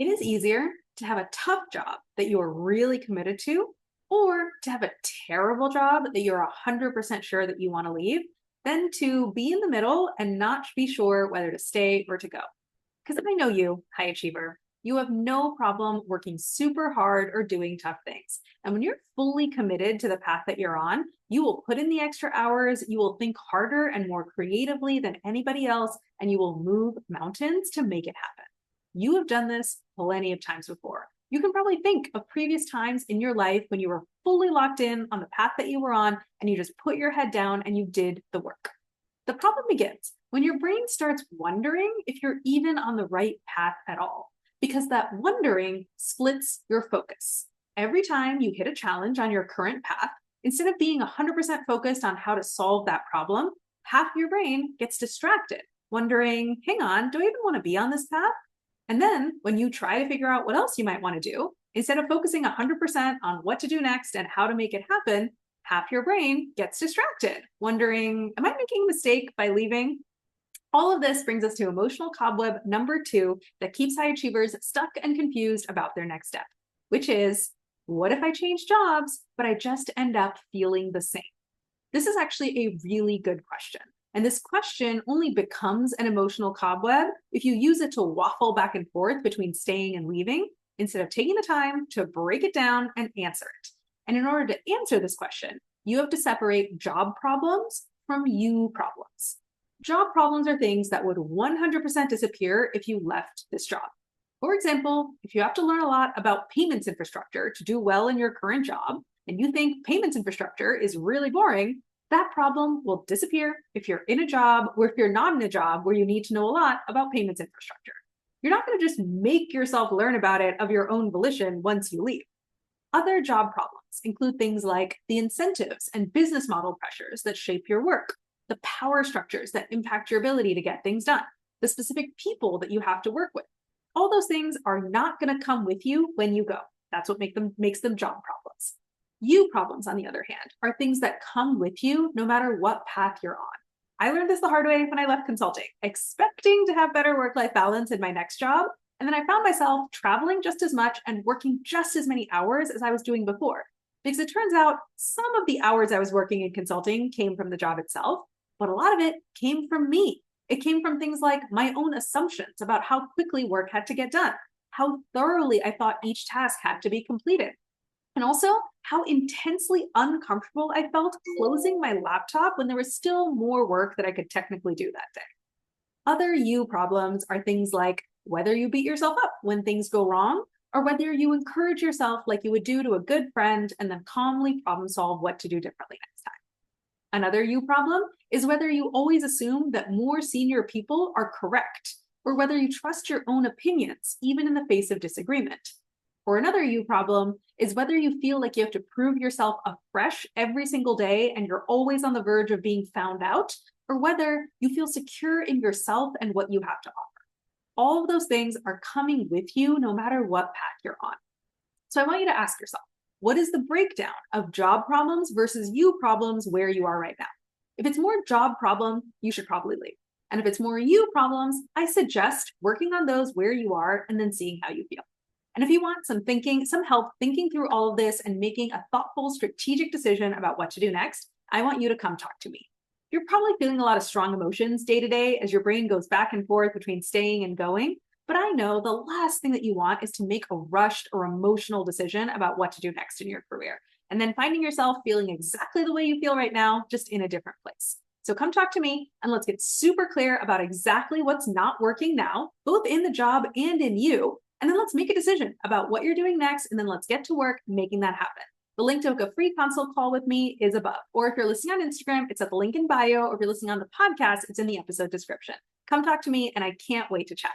It is easier to have a tough job that you are really committed to, or to have a terrible job that you're 100% sure that you want to leave, than to be in the middle and not be sure whether to stay or to go. Because I know you, high achiever. You have no problem working super hard or doing tough things. And when you're fully committed to the path that you're on, you will put in the extra hours, you will think harder and more creatively than anybody else, and you will move mountains to make it happen. You have done this plenty of times before. You can probably think of previous times in your life when you were fully locked in on the path that you were on and you just put your head down and you did the work. The problem begins when your brain starts wondering if you're even on the right path at all, because that wondering splits your focus. Every time you hit a challenge on your current path, instead of being 100% focused on how to solve that problem, half your brain gets distracted, wondering, hang on, do I even want to be on this path? And then when you try to figure out what else you might want to do, instead of focusing 100% on what to do next and how to make it happen, half your brain gets distracted, wondering, am I making a mistake by leaving? All of this brings us to emotional cobweb number 2 that keeps high achievers stuck and confused about their next step, which is, what if I change jobs, but I just end up feeling the same? This is actually a really good question. And this question only becomes an emotional cobweb if you use it to waffle back and forth between staying and leaving, instead of taking the time to break it down and answer it. And in order to answer this question, you have to separate job problems from you problems. Job problems are things that would 100% disappear if you left this job. For example, if you have to learn a lot about payments infrastructure to do well in your current job, and you think payments infrastructure is really boring, that problem will disappear if you're in a job or if you're not in a job where you need to know a lot about payments infrastructure. You're not going to just make yourself learn about it of your own volition once you leave. Other job problems include things like the incentives and business model pressures that shape your work, the power structures that impact your ability to get things done, the specific people that you have to work with. All those things are not going to come with you when you go. That's what makes them job problems. You problems, on the other hand, are things that come with you no matter what path you're on. I learned this the hard way when I left consulting, expecting to have better work-life balance in my next job. And then I found myself traveling just as much and working just as many hours as I was doing before. Because it turns out some of the hours I was working in consulting came from the job itself, but a lot of it came from me. It came from things like my own assumptions about how quickly work had to get done, how thoroughly I thought each task had to be completed, and also how intensely uncomfortable I felt closing my laptop when there was still more work that I could technically do that day. Other you problems are things like whether you beat yourself up when things go wrong, or whether you encourage yourself like you would do to a good friend and then calmly problem solve what to do differently next time. Another you problem is whether you always assume that more senior people are correct, or whether you trust your own opinions, even in the face of disagreement. Or another you problem is whether you feel like you have to prove yourself afresh every single day and you're always on the verge of being found out, or whether you feel secure in yourself and what you have to offer. All of those things are coming with you no matter what path you're on. So I want you to ask yourself, what is the breakdown of job problems versus you problems where you are right now? If it's more job problem, you should probably leave. And if it's more you problems, I suggest working on those where you are and then seeing how you feel. And if you want some help thinking through all of this and making a thoughtful, strategic decision about what to do next, I want you to come talk to me. You're probably feeling a lot of strong emotions day to day as your brain goes back and forth between staying and going. But I know the last thing that you want is to make a rushed or emotional decision about what to do next in your career, and then finding yourself feeling exactly the way you feel right now, just in a different place. So come talk to me and let's get super clear about exactly what's not working now, both in the job and in you. And then let's make a decision about what you're doing next, and then let's get to work making that happen. The link to book a free consult call with me is above. Or if you're listening on Instagram, it's at the link in bio. Or if you're listening on the podcast, it's in the episode description. Come talk to me, and I can't wait to chat.